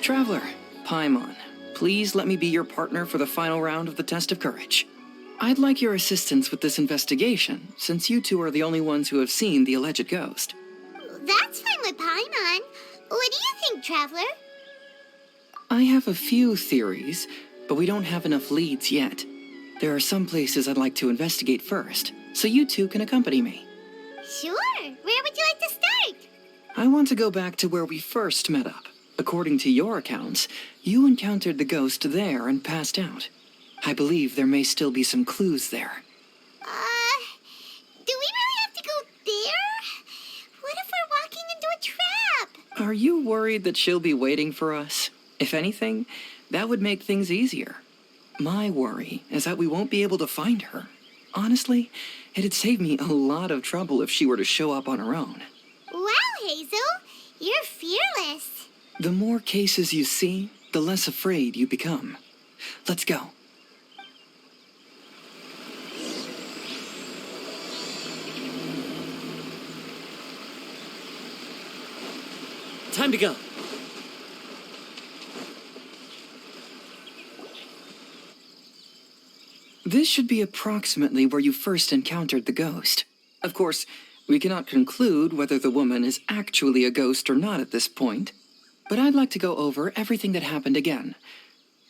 Traveler, Paimon, please let me be your partner for the final round of the test of courage. I'd like your assistance with this investigation, since you two are the only ones who have seen the alleged ghost. That's fine with Paimon. What do you think, Traveler? I have a few theories, but we don't have enough leads yet. There are some places I'd like to investigate first, so you two can accompany me. Sure. Where would you like to start? I want to go back to where we first met up. According to your accounts, you encountered the ghost there and passed out. I believe there may still be some clues there. Do we really have to go there? What if we're walking into a trap? Are you worried that she'll be waiting for us? If anything, that would make things easier. My worry is that we won't be able to find her. Honestly, it'd save me a lot of trouble if she were to show up on her own. Wow, Hazel, you're fearless. The more cases you see, the less afraid you become. Let's go. Time to go. This should be approximately where you first encountered the ghost. Of course, we cannot conclude whether the woman is actually a ghost or not at this point, but I'd like to go over everything that happened again.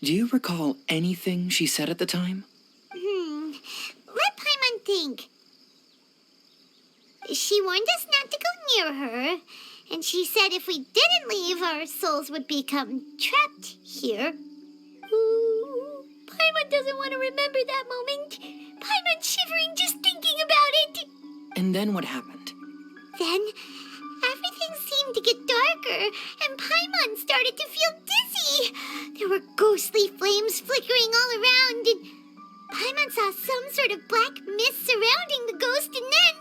Do you recall anything she said at the time? Let Paimon think. She warned us not to go near her, and she said if we didn't leave, our souls would become trapped here. Ooh, Paimon doesn't want to remember that moment. Paimon's shivering just thinking about it. And then what happened? Then, everything seemed to get darker, and Paimon started to feel dizzy. There were ghostly flames flickering all around, and Paimon saw some sort of black mist surrounding the ghost, and then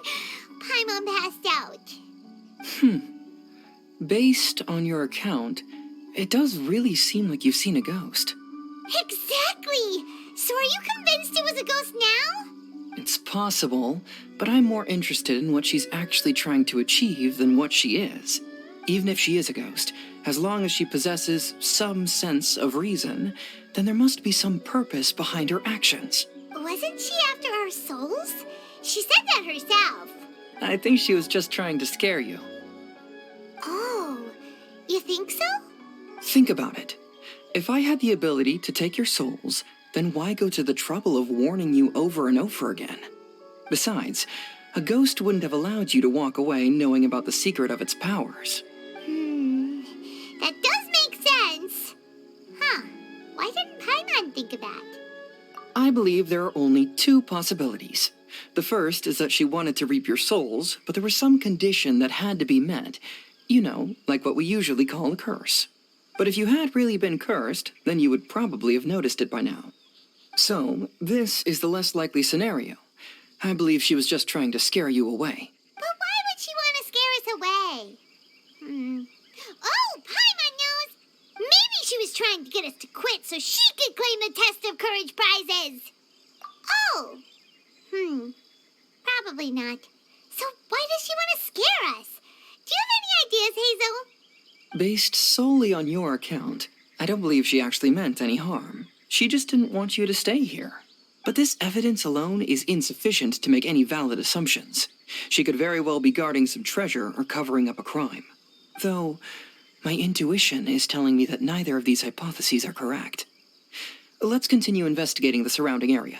Paimon passed out. Based on your account, it does really seem like you've seen a ghost. Exactly! So are you convinced it was a ghost now? It's possible, but I'm more interested in what she's actually trying to achieve than what she is. Even if she is a ghost, as long as she possesses some sense of reason, then there must be some purpose behind her actions. Wasn't she after our souls? She said that herself. I think she was just trying to scare you. Oh, you think so? Think about it. If I had the ability to take your souls, then why go to the trouble of warning you over and over again? Besides, a ghost wouldn't have allowed you to walk away knowing about the secret of its powers. That does make sense. Huh, why didn't Paimon think of that? I believe there are only two possibilities. The first is that she wanted to reap your souls, but there was some condition that had to be met. You know, like what we usually call a curse. But if you had really been cursed, then you would probably have noticed it by now. So, this is the less likely scenario. I believe she was just trying to scare you away. But why would she want to scare us away? Oh, Paimon knows! Maybe she was trying to get us to quit so she could claim the Test of Courage prizes! Oh! Probably not. So why does she want to scare us? Do you have any ideas, Hazel? Based solely on your account, I don't believe she actually meant any harm. She just didn't want you to stay here. But this evidence alone is insufficient to make any valid assumptions. She could very well be guarding some treasure or covering up a crime. Though, my intuition is telling me that neither of these hypotheses are correct. Let's continue investigating the surrounding area.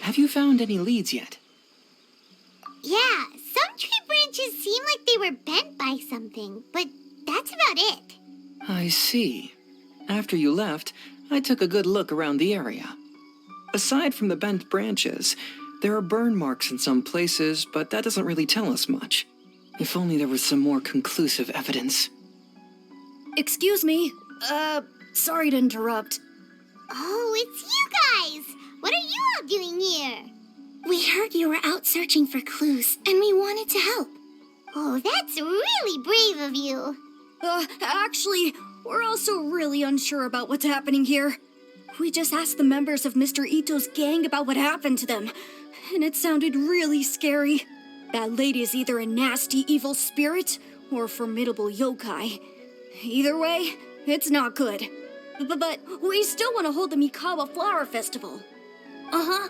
Have you found any leads yet? Yeah, some tree branches seem like they were bent by something, but that's about it. I see. After you left, I took a good look around the area. Aside from the bent branches, there are burn marks in some places, but that doesn't really tell us much. If only there was some more conclusive evidence. Excuse me, Sorry to interrupt. Oh, it's you guys! What are you all doing here? We heard you were out searching for clues, and we wanted to help. Oh, that's really brave of you. Actually, we're also really unsure about what's happening here. We just asked the members of Mr. Ito's gang about what happened to them, and it sounded really scary. That lady is either a nasty, evil spirit or a formidable yokai. Either way, it's not good. But we still want to hold the Mikawa Flower Festival. Uh-huh.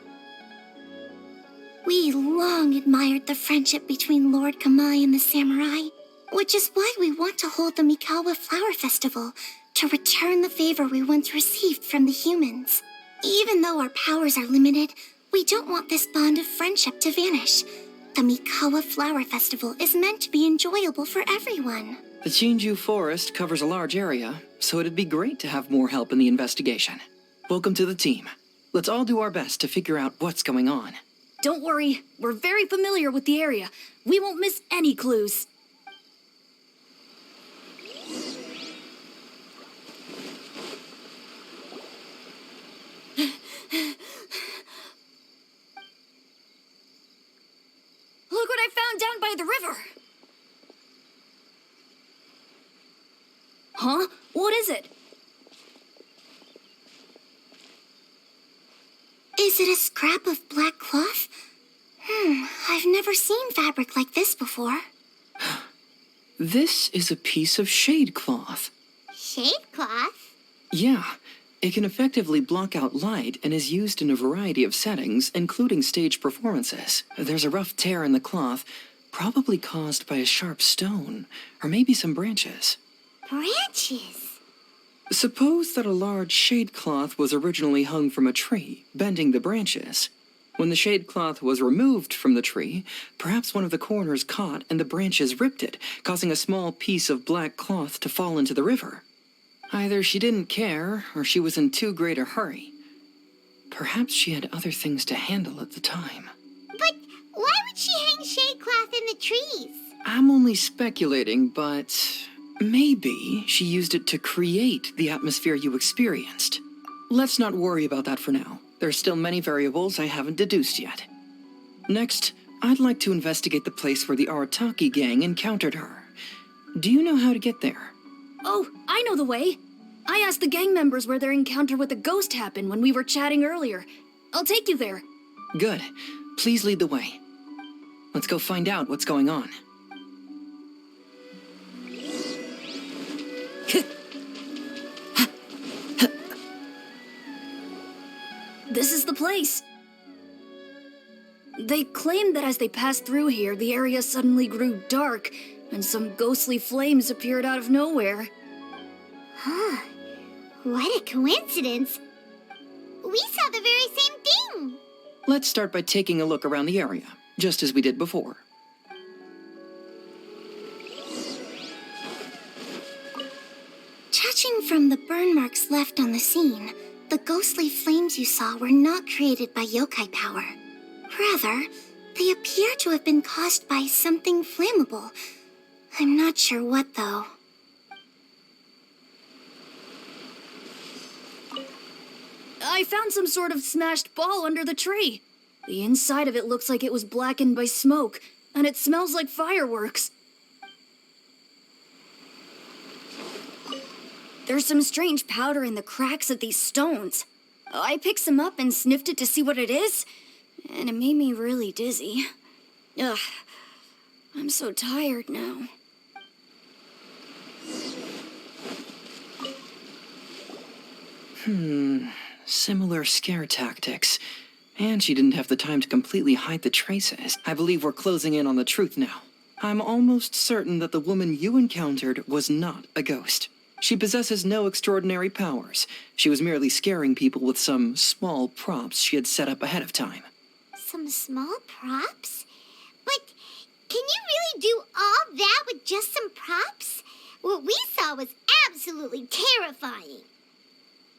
We long admired the friendship between Lord Kamai and the samurai, which is why we want to hold the Mikawa Flower Festival to return the favor we once received from the humans. Even though our powers are limited, we don't want this bond of friendship to vanish. The Mikawa Flower Festival is meant to be enjoyable for everyone. The Chinju Forest covers a large area, so it'd be great to have more help in the investigation. Welcome to the team. Let's all do our best to figure out what's going on. Don't worry, we're very familiar with the area. We won't miss any clues. Look what I found down by the river! Huh? What is it? Is it a scrap of black cloth? I've never seen fabric like this before. This is a piece of shade cloth. Shade cloth? Yeah, it can effectively block out light and is used in a variety of settings, including stage performances. There's a rough tear in the cloth, probably caused by a sharp stone, or maybe some branches. Branches? Suppose that a large shade cloth was originally hung from a tree, bending the branches. When the shade cloth was removed from the tree, perhaps one of the corners caught and the branches ripped it, causing a small piece of black cloth to fall into the river. Either she didn't care, or she was in too great a hurry. Perhaps she had other things to handle at the time. But why would she hang shade cloth in the trees? I'm only speculating, but maybe she used it to create the atmosphere you experienced. Let's not worry about that for now. There are still many variables I haven't deduced yet. Next, I'd like to investigate the place where the Arataki gang encountered her. Do you know how to get there? Oh, I know the way. I asked the gang members where their encounter with the ghost happened when we were chatting earlier. I'll take you there. Good. Please lead the way. Let's go find out what's going on. This is the place. They claimed that as they passed through here, the area suddenly grew dark, and some ghostly flames appeared out of nowhere. Huh. What a coincidence. We saw the very same thing. Let's start by taking a look around the area, just as we did before. Judging from the burn marks left on the scene, the ghostly flames you saw were not created by yokai power. Rather, they appear to have been caused by something flammable. I'm not sure what, though. I found some sort of smashed ball under the tree. The inside of it looks like it was blackened by smoke, and it smells like fireworks. There's some strange powder in the cracks of these stones. I picked some up and sniffed it to see what it is, and it made me really dizzy. Ugh, I'm so tired now. Similar scare tactics. And she didn't have the time to completely hide the traces. I believe we're closing in on the truth now. I'm almost certain that the woman you encountered was not a ghost. She possesses no extraordinary powers. She was merely scaring people with some small props she had set up ahead of time. Some small props? But can you really do all that with just some props? What we saw was absolutely terrifying.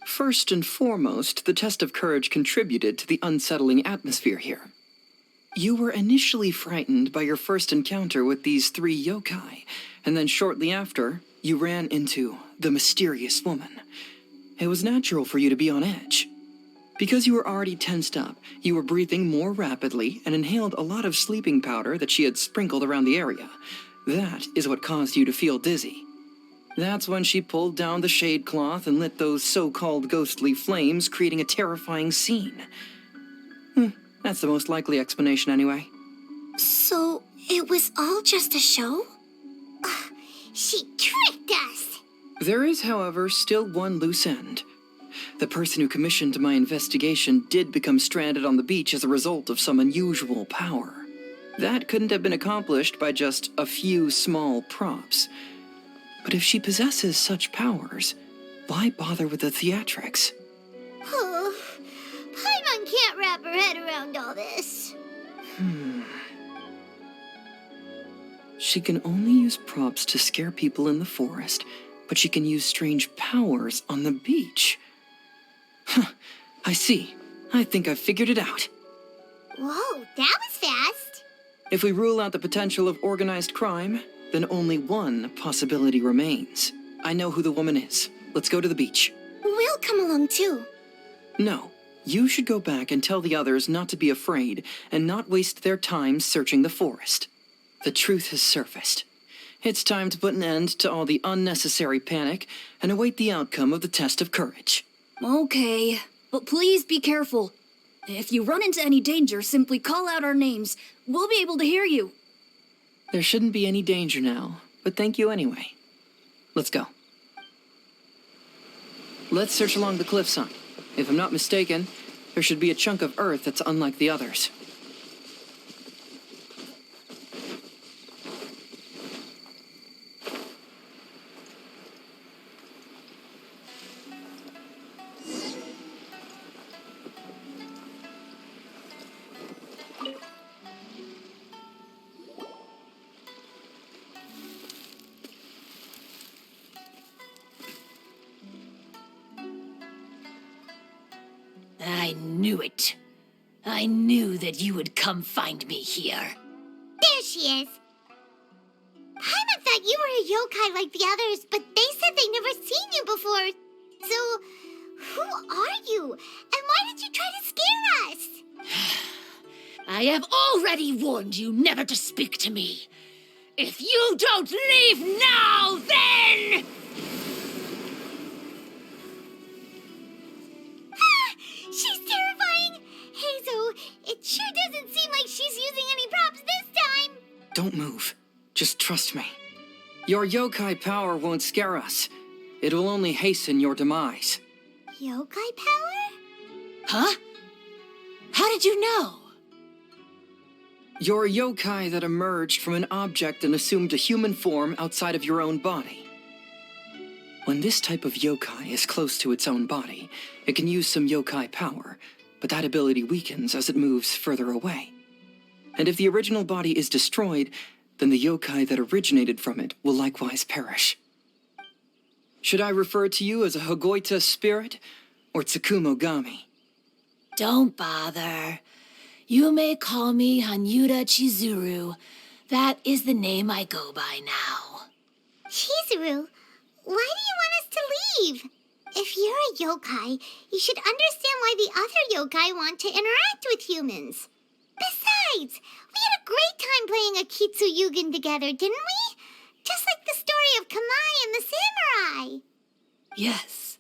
First and foremost, the test of courage contributed to the unsettling atmosphere here. You were initially frightened by your first encounter with these 3 yokai, and then shortly after, you ran into the mysterious woman. It was natural for you to be on edge. Because you were already tensed up, you were breathing more rapidly and inhaled a lot of sleeping powder that she had sprinkled around the area. That is what caused you to feel dizzy. That's when she pulled down the shade cloth and lit those so-called ghostly flames, creating a terrifying scene. That's the most likely explanation anyway. So, it was all just a show? She tricked us! There is, however, still one loose end. The person who commissioned my investigation did become stranded on the beach as a result of some unusual power. That couldn't have been accomplished by just a few small props. But if she possesses such powers, why bother with the theatrics? Oh, Paimon can't wrap her head around all this. She can only use props to scare people in the forest, but she can use strange powers on the beach. I see. I think I've figured it out. Whoa, that was fast. If we rule out the potential of organized crime, then only one possibility remains. I know who the woman is. Let's go to the beach. We'll come along too. No, you should go back and tell the others not to be afraid and not waste their time searching the forest. The truth has surfaced. It's time to put an end to all the unnecessary panic and await the outcome of the test of courage. Okay, but please be careful. If you run into any danger, simply call out our names. We'll be able to hear you. There shouldn't be any danger now, but thank you anyway. Let's go. Let's search along the cliffside. If I'm not mistaken, there should be a chunk of earth that's unlike the others. I knew it. I knew that you would come find me here. There she is. Paimon thought you were a yokai like the others, but they said they never seen you before. So, who are you? And why did you try to scare us? I have already warned you never to speak to me. If you don't leave now, then... She's terrifying! Hazel, it sure doesn't seem like she's using any props this time! Don't move. Just trust me. Your yokai power won't scare us. It will only hasten your demise. Yokai power? Huh? How did you know? You're a yokai that emerged from an object and assumed a human form outside of your own body. When this type of yokai is close to its own body, it can use some yokai power, but that ability weakens as it moves further away. And if the original body is destroyed, then the yokai that originated from it will likewise perish. Should I refer to you as a Hagoita spirit or Tsukumogami? Don't bother. You may call me Hanyuda Chizuru. That is the name I go by now. Chizuru, why do you want us to leave? If you're a yokai, you should understand why the other yokai want to interact with humans. Besides, we had a great time playing Akitsu Yugen together, didn't we? Just like the story of Kamai and the samurai. Yes,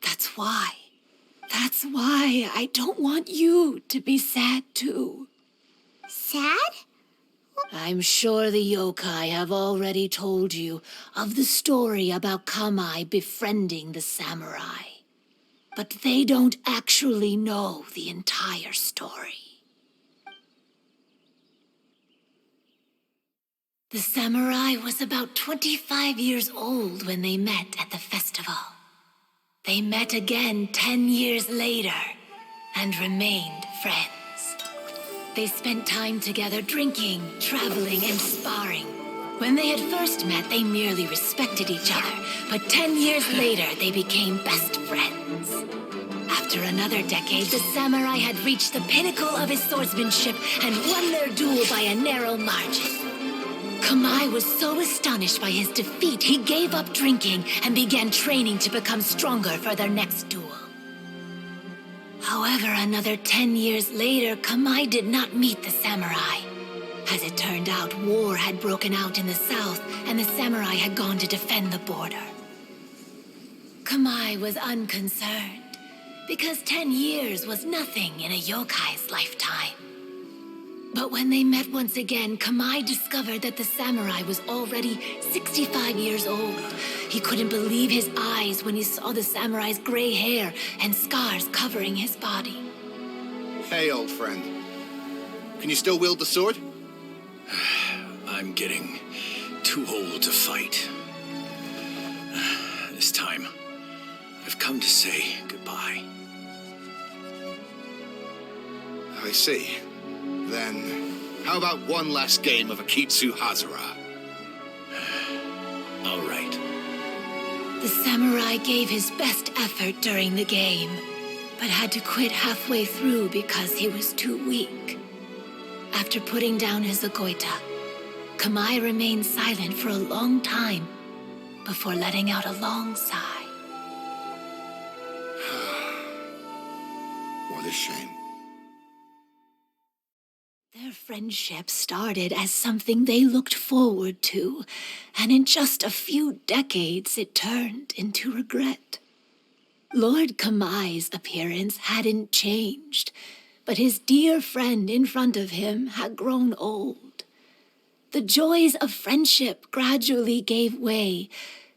that's why. That's why I don't want you to be sad too. Sad? I'm sure the yokai have already told you of the story about Kamai befriending the samurai. But they don't actually know the entire story. The samurai was about 25 years old when they met at the festival. They met again 10 years later and remained friends. They spent time together drinking, traveling, and sparring. When they had first met, they merely respected each other, but 10 years later, they became best friends. After another decade, the samurai had reached the pinnacle of his swordsmanship and won their duel by a narrow margin. Kamai was so astonished by his defeat, he gave up drinking and began training to become stronger for their next duel. However, another 10 years later, Kamai did not meet the samurai. As it turned out, war had broken out in the south, and the samurai had gone to defend the border. Kamai was unconcerned, because 10 years was nothing in a yokai's lifetime. But when they met once again, Kamai discovered that the samurai was already 65 years old. He couldn't believe his eyes when he saw the samurai's gray hair and scars covering his body. Hey, old friend. Can you still wield the sword? I'm getting too old to fight. This time, I've come to say goodbye. I see. Then, how about one last game of Akitsu Hazara? All right. The samurai gave his best effort during the game, but had to quit halfway through because he was too weak. After putting down his agoita, Kamai remained silent for a long time before letting out a long sigh. What a shame. Their friendship started as something they looked forward to, and in just a few decades it turned into regret. Lord Kamai's appearance hadn't changed, but his dear friend in front of him had grown old. The joys of friendship gradually gave way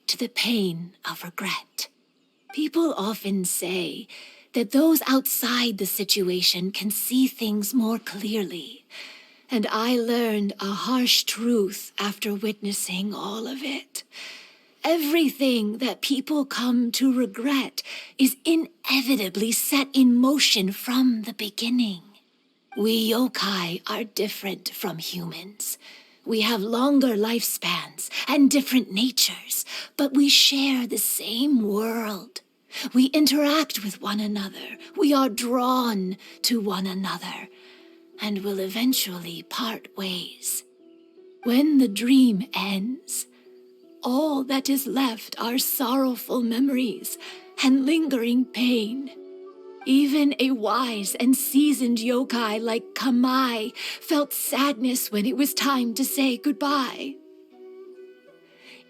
to the pain of regret. People often say that those outside the situation can see things more clearly, and I learned a harsh truth after witnessing all of it. Everything that people come to regret is inevitably set in motion from the beginning. We yokai are different from humans. We have longer lifespans and different natures, but we share the same world. We interact with one another. We are drawn to one another, and will eventually part ways. When the dream ends, all that is left are sorrowful memories and lingering pain. Even a wise and seasoned yokai like Kamai felt sadness when it was time to say goodbye.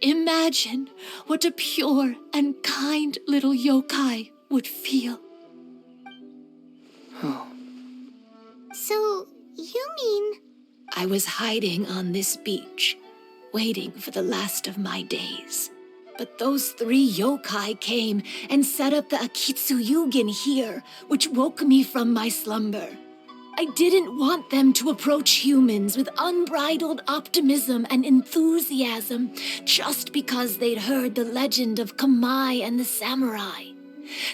Imagine what a pure and kind little yokai would feel. Oh. So, you mean... I was hiding on this beach, waiting for the last of my days. But those 3 yokai came and set up the Akitsu Yugen here, which woke me from my slumber. I didn't want them to approach humans with unbridled optimism and enthusiasm just because they'd heard the legend of Kamai and the samurai.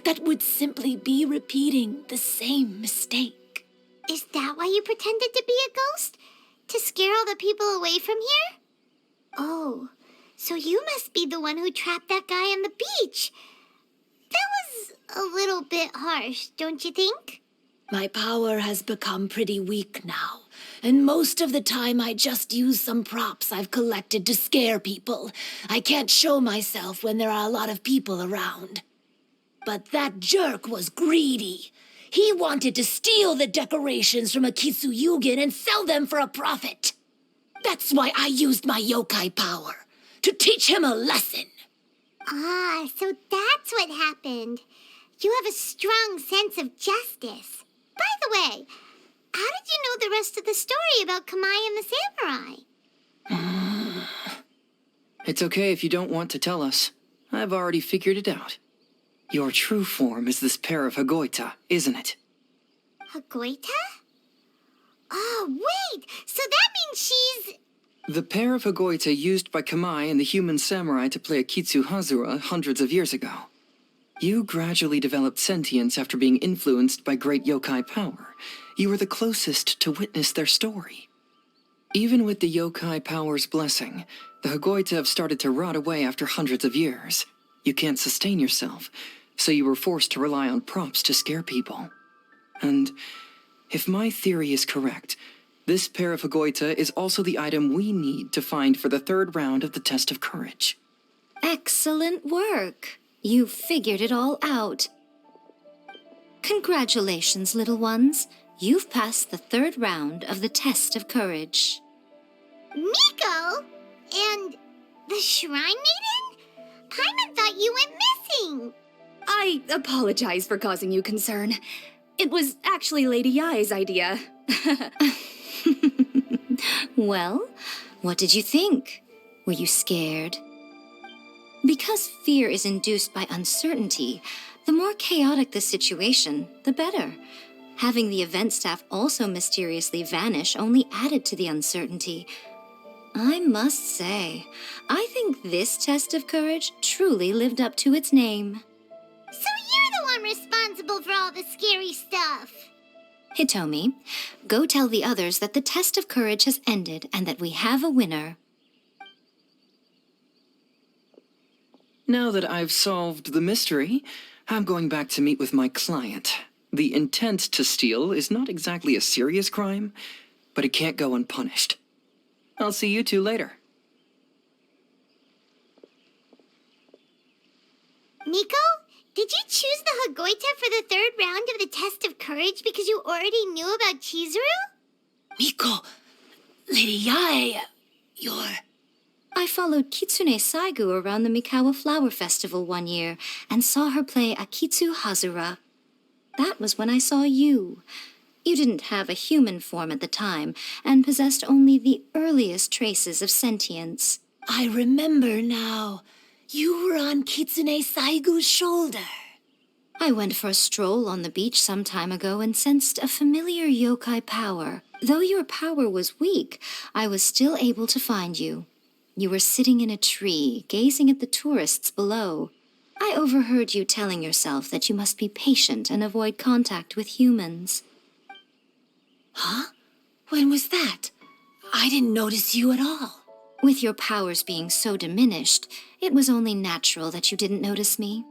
That would simply be repeating the same mistake. Is that why you pretended to be a ghost? To scare all the people away from here? Oh, so you must be the one who trapped that guy on the beach. That was a little bit harsh, don't you think? My power has become pretty weak now, and most of the time I just use some props I've collected to scare people. I can't show myself when there are a lot of people around. But that jerk was greedy. He wanted to steal the decorations from Akitsu Yugen and sell them for a profit. That's why I used my yokai power, to teach him a lesson. Ah, so that's what happened. You have a strong sense of justice. By the way, how did you know the rest of the story about Kamai and the samurai? It's okay if you don't want to tell us. I've already figured it out. Your true form is this pair of Hagoita, isn't it? Hagoita? Oh, wait! So that means she's... The pair of Hagoita used by Kamai and the human samurai to play Akitsu Hazura hundreds of years ago. You gradually developed sentience after being influenced by great yokai power. You were the closest to witness their story. Even with the yokai power's blessing, the Hagoita have started to rot away after hundreds of years. You can't sustain yourself, so you were forced to rely on props to scare people. And if my theory is correct, This pair of Hagoita is also the item we need to find for the third round of the test of courage. Excellent work. You figured it all out. Congratulations, little ones. You've passed the third round of the test of courage. Miko? And the Shrine Maiden? Paimon thought you went missing. I apologize for causing you concern. It was actually Lady Yai's idea. Well, what did you think? Were you scared? Because fear is induced by uncertainty, the more chaotic the situation, the better. Having the event staff also mysteriously vanish only added to the uncertainty. I must say, I think this test of courage truly lived up to its name. So you're the one responsible for all the scary stuff. Hitomi, go tell the others that the test of courage has ended and that we have a winner. Now that I've solved the mystery, I'm going back to meet with my client. The intent to steal is not exactly a serious crime, but it can't go unpunished. I'll see you two later. Miko, did you choose the Hagoita for the third round of the test of courage because you already knew about Chizuru? Miko, Lady Yae, you're... I followed Kitsune Saigu around the Mikawa Flower Festival one year and saw her play Akitsu Hazura. That was when I saw you. You didn't have a human form at the time and possessed only the earliest traces of sentience. I remember now. You were on Kitsune Saigu's shoulder. I went for a stroll on the beach some time ago and sensed a familiar yokai power. Though your power was weak, I was still able to find you. You were sitting in a tree, gazing at the tourists below. I overheard you telling yourself that you must be patient and avoid contact with humans. Huh? When was that? I didn't notice you at all. With your powers being so diminished, it was only natural that you didn't notice me.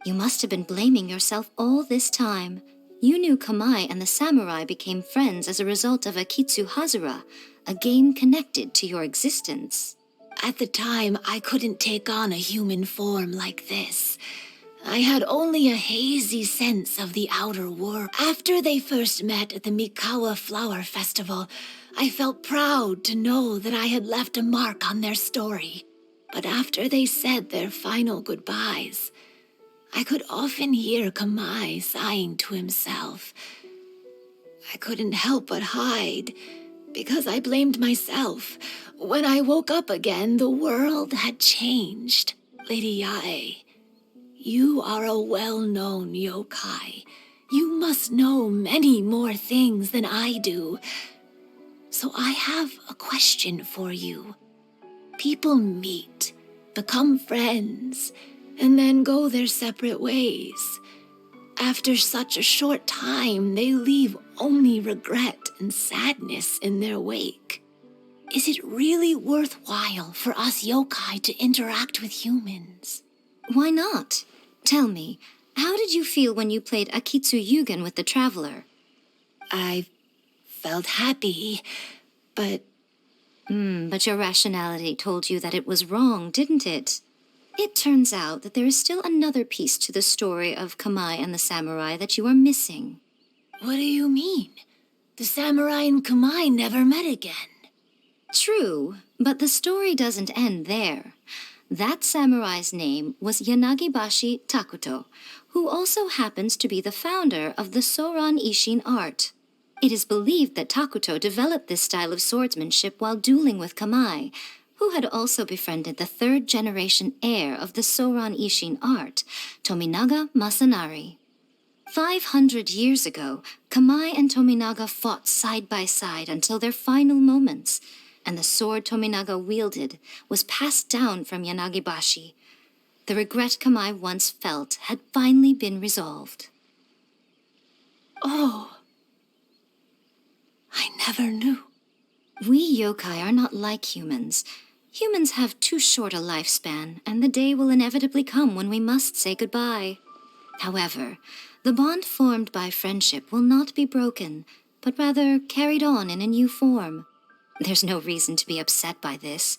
You must have been blaming yourself all this time. You knew Kamai and the samurai became friends as a result of Akitsu Hazura, a game connected to your existence. At the time, I couldn't take on a human form like this. I had only a hazy sense of the outer world. After they first met at the Mikawa Flower Festival, I felt proud to know that I had left a mark on their story. But after they said their final goodbyes, I could often hear Kamai sighing to himself. I couldn't help but hide, because I blamed myself. When I woke up again, the world had changed. Lady Yae, you are a well-known yokai. You must know many more things than I do. So I have a question for you. People meet, become friends, and then go their separate ways. After such a short time, they leave only regret and sadness in their wake. Is it really worthwhile for us yokai to interact with humans? Why not? Tell me, how did you feel when you played Akitsu Yugen with the Traveler? I felt happy, but... But your rationality told you that it was wrong, didn't it? It turns out that there is still another piece to the story of Kamai and the samurai that you are missing. What do you mean? The samurai and Kamai never met again. True, but the story doesn't end there. That samurai's name was Yanagibashi Takuto, who also happens to be the founder of the Soran Ishin art. It is believed that Takuto developed this style of swordsmanship while dueling with Kamai, who had also befriended the third-generation heir of the Soran Ishin art, Tominaga Masanari. 500 years ago, Kamai and Tominaga fought side by side until their final moments, and the sword Tominaga wielded was passed down from Yanagibashi. The regret Kamai once felt had finally been resolved. Oh, I never knew. We yokai are not like humans. Humans have too short a lifespan, and the day will inevitably come when we must say goodbye. However, the bond formed by friendship will not be broken, but rather carried on in a new form. There's no reason to be upset by this.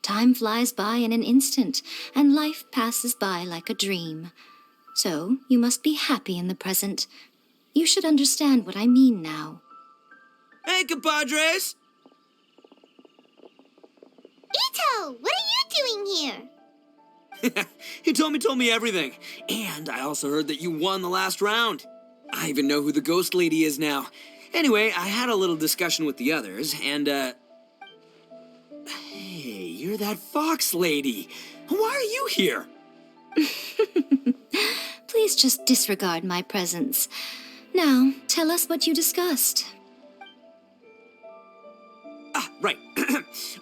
Time flies by in an instant, and life passes by like a dream. So, you must be happy in the present. You should understand what I mean now. Hey, compadres! Ito, what are you doing here? He told me everything. And I also heard that you won the last round. I even know who the ghost lady is now. Anyway, I had a little discussion with the others, and, Hey, you're that fox lady. Why are you here? Please just disregard my presence. Now, tell us what you discussed. Ah, right.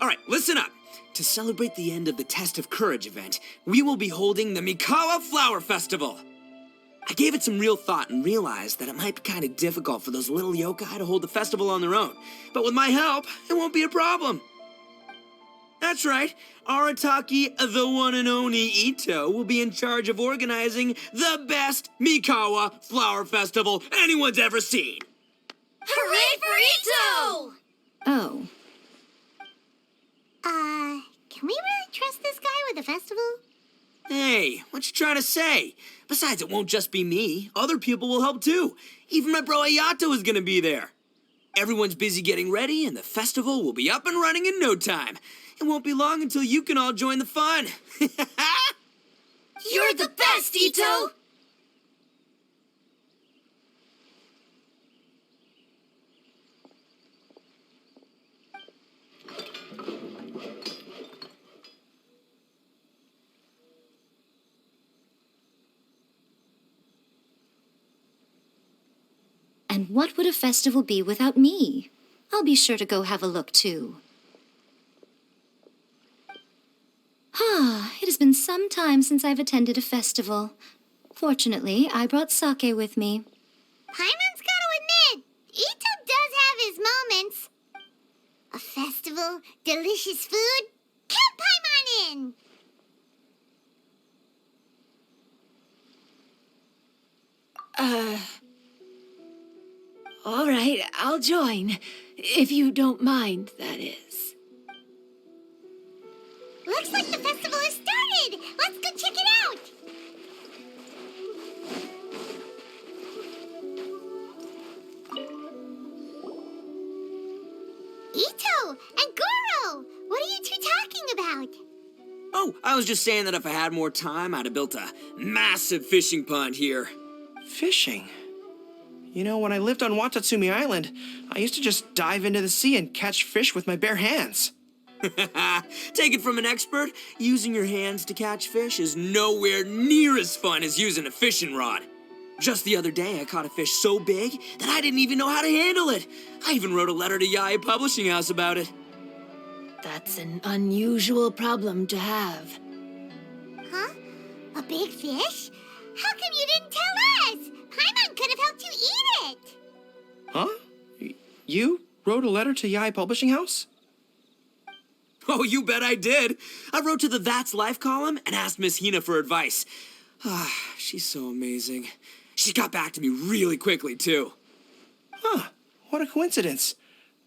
All right, listen up. To celebrate the end of the Test of Courage event, we will be holding the Mikawa Flower Festival. I gave it some real thought and realized that it might be kind of difficult for those little yokai to hold the festival on their own. But with my help, it won't be a problem. That's right. Arataki, the one and only Ito, will be in charge of organizing the best Mikawa Flower Festival anyone's ever seen. Hooray for Ito! Oh, Can we really trust this guy with the festival? Hey, what you trying to say? Besides, it won't just be me. Other people will help too. Even my bro Ayato is gonna be there. Everyone's busy getting ready, and the festival will be up and running in no time. It won't be long until you can all join the fun. You're the best, Ito! and what would a festival be without me? I'll be sure to go have a look, too. It has been some time since I've attended a festival. Fortunately, I brought sake with me. Paimon's gotta admit, Ito does have his moments. A festival, delicious food, count Paimon in! All right, I'll join. If you don't mind, that is. Looks like the festival has started! Let's go check it out! Ito and Goro! What are you two talking about? Oh, I was just saying that if I had more time, I'd have built a massive fishing pond here. Fishing? You know, when I lived on Watatsumi Island, I used to just dive into the sea and catch fish with my bare hands. Take it from an expert, using your hands to catch fish is nowhere near as fun as using a fishing rod. Just the other day, I caught a fish so big that I didn't even know how to handle it. I even wrote a letter to Yae Publishing House about it. That's an unusual problem to have. Huh? A big fish? How come you didn't tell us? Paimon could have helped you eat it! Huh? You wrote a letter to Yae Publishing House? Oh, you bet I did. I wrote to the That's Life column and asked Miss Hina for advice. She's so amazing. She got back to me really quickly, too. Huh, what a coincidence.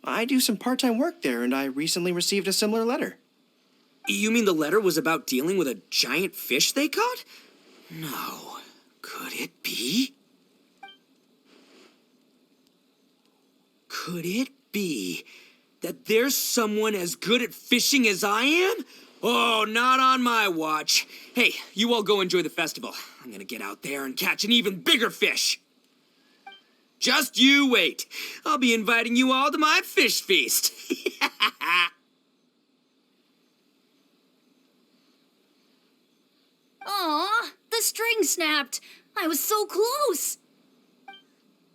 I do some part-time work there, and I recently received a similar letter. You mean the letter was about dealing with a giant fish they caught? No. Could it be? Could it be that there's someone as good at fishing as I am? Oh, not on my watch. Hey, you all go enjoy the festival. I'm gonna get out there and catch an even bigger fish. Just you wait. I'll be inviting you all to my fish feast. Aw, the string snapped. I was so close.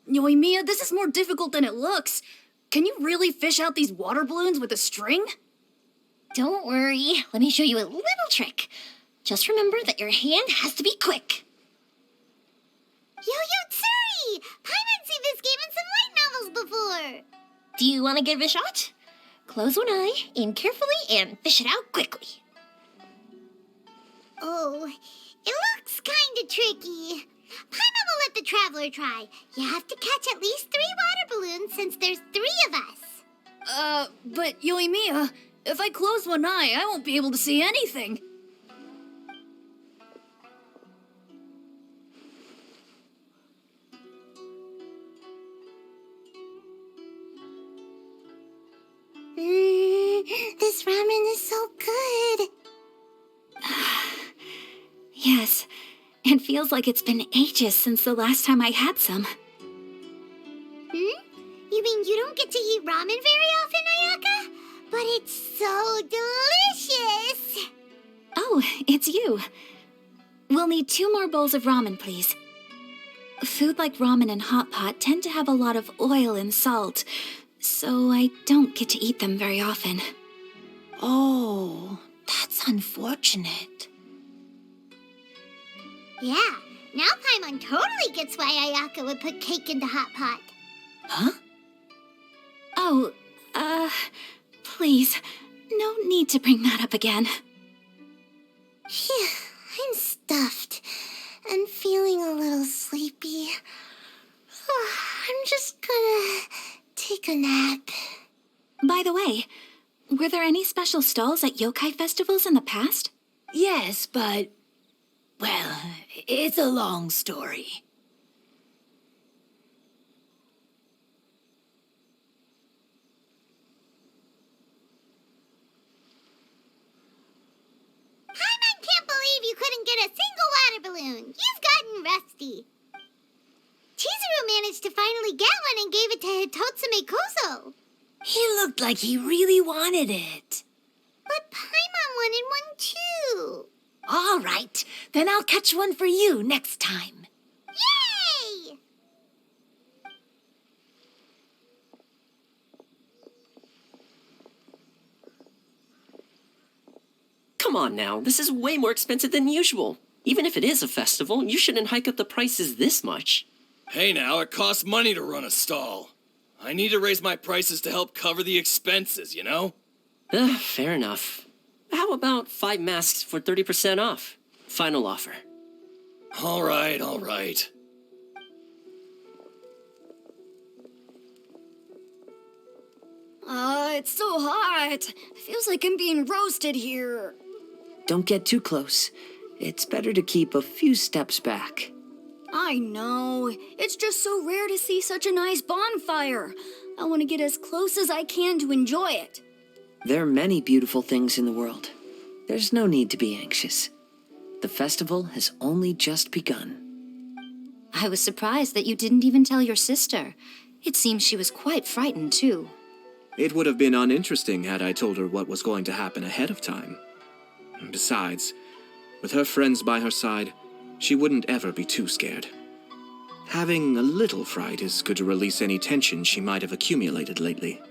Yoimiya, this is more difficult than it looks. Can you really fish out these water balloons with a string? Don't worry. Let me show you a little trick. Just remember that your hand has to be quick. Yo-Yo Tsuri! Paimon's seen this game in some light novels before! Do you want to give it a shot? Close one eye, aim carefully, and fish it out quickly. Oh, it looks kinda tricky. Paimon will let the Traveler try. You have to catch at least 3 water balloons since there's 3 of us. But Yoimiya, if I close one eye, I won't be able to see anything. This ramen is so good. Yes, it feels like it's been ages since the last time I had some. You mean you don't get to eat ramen very often, Ayaka? But it's so delicious! Oh, it's you. We'll need 2 more bowls of ramen, please. Food like ramen and hot pot tend to have a lot of oil and salt, so I don't get to eat them very often. Oh, that's unfortunate. Yeah, now Paimon totally gets why Ayaka would put cake in the hot pot. Huh? Oh, please, no need to bring that up again. Phew, I'm stuffed and feeling a little sleepy. I'm just gonna take a nap. By the way, were there any special stalls at yokai festivals in the past? Yes, but... well, it's a long story. Paimon can't believe you couldn't get a single water balloon. You've gotten rusty. Chizuru managed to finally get one and gave it to Hitotsume Kozo. He looked like he really wanted it. But Paimon wanted one too. All right, then I'll catch one for you next time. Yay! Come on now, this is way more expensive than usual. Even if it is a festival, you shouldn't hike up the prices this much. Hey now, it costs money to run a stall. I need to raise my prices to help cover the expenses, you know? Fair enough. How about 5 masks for 30% off? Final offer. All right, all right. It's so hot. Feels like I'm being roasted here. Don't get too close. It's better to keep a few steps back. I know. It's just so rare to see such a nice bonfire. I want to get as close as I can to enjoy it. There are many beautiful things in the world. There's no need to be anxious. The festival has only just begun. I was surprised that you didn't even tell your sister. It seems she was quite frightened, too. It would have been uninteresting had I told her what was going to happen ahead of time. Besides, with her friends by her side, she wouldn't ever be too scared. Having a little fright is good to release any tension she might have accumulated lately.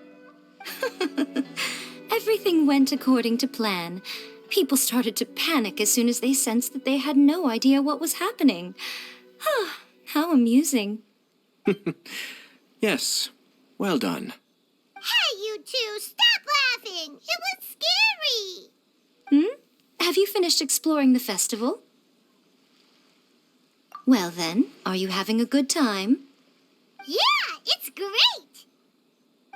Everything went according to plan. People started to panic as soon as they sensed that they had no idea what was happening. How amusing. Yes, well done. Hey, you two, stop laughing! It was scary! Have you finished exploring the festival? Well then, are you having a good time? Yeah, it's great!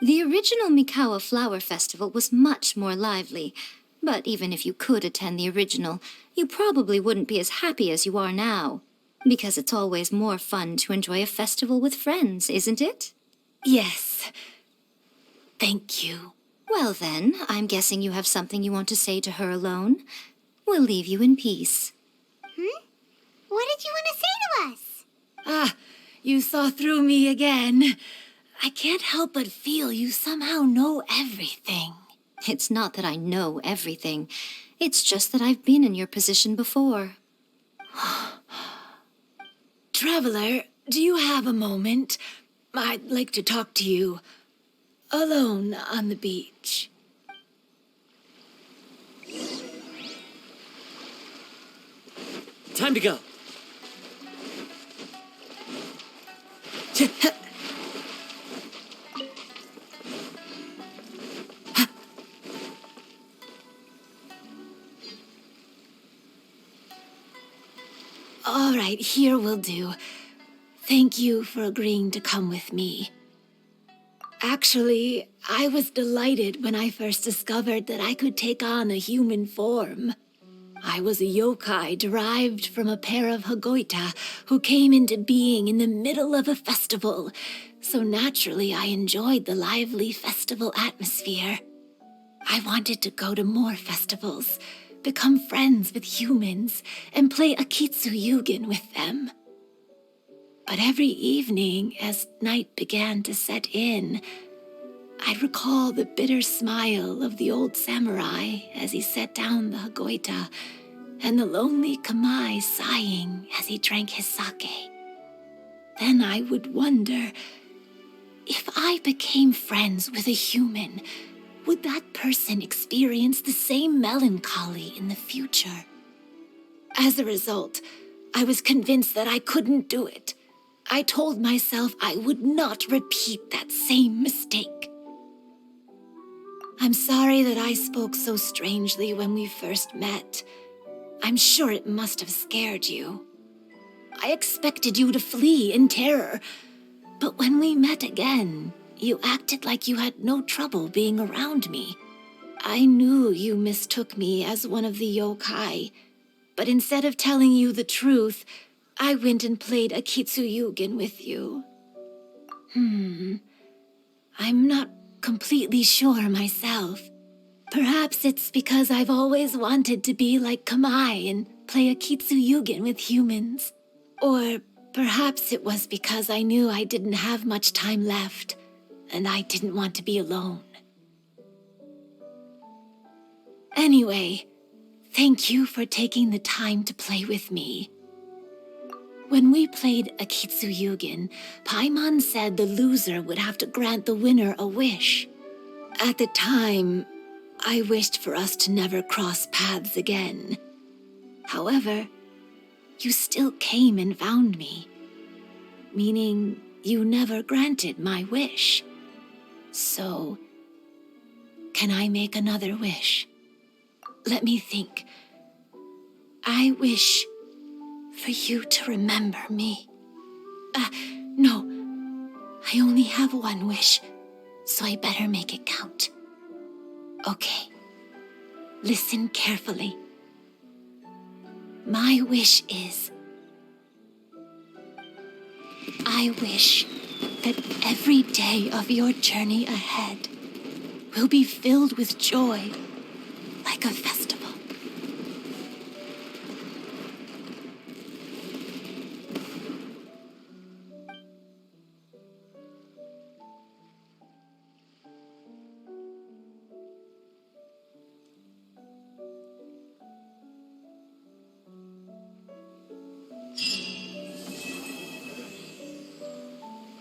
The original Mikawa Flower Festival was much more lively, but even if you could attend the original, you probably wouldn't be as happy as you are now, because it's always more fun to enjoy a festival with friends, isn't it? Yes. Thank you. Well then, I'm guessing you have something you want to say to her alone. We'll leave you in peace. What did you want to say to us? Ah, you saw through me again. I can't help but feel you somehow know everything. It's not that I know everything. It's just that I've been in your position before. Traveler, do you have a moment? I'd like to talk to you. Alone on the beach. Time to go. All right, here will do. Thank you for agreeing to come with me. Actually, I was delighted when I first discovered that I could take on a human form. I was a yokai derived from a pair of Hagoita who came into being in the middle of a festival, so naturally I enjoyed the lively festival atmosphere. I wanted to go to more festivals, become friends with humans, and play Akitsu Yugen with them. But every evening, as night began to set in, I'd recall the bitter smile of the old samurai as he set down the Hagoita, and the lonely Kamai sighing as he drank his sake. Then I would wonder, if I became friends with a human, would that person experience the same melancholy in the future? As a result, I was convinced that I couldn't do it. I told myself I would not repeat that same mistake. I'm sorry that I spoke so strangely when we first met. I'm sure it must have scared you. I expected you to flee in terror, but when we met again, you acted like you had no trouble being around me. I knew you mistook me as one of the yokai, but instead of telling you the truth, I went and played Akitsu Yugen with you. I'm not completely sure myself. Perhaps it's because I've always wanted to be like Kamai and play Akitsu Yugen with humans. Or perhaps it was because I knew I didn't have much time left, and I didn't want to be alone. Anyway, thank you for taking the time to play with me. When we played Akitsu Yugen, Paimon said the loser would have to grant the winner a wish. At the time, I wished for us to never cross paths again. However, you still came and found me, meaning you never granted my wish. So, can I make another wish? Let me think. I wish for you to remember me. No. I only have one wish, so I better make it count. Okay. Listen carefully. My wish is, I wish that every day of your journey ahead will be filled with joy, like a festival.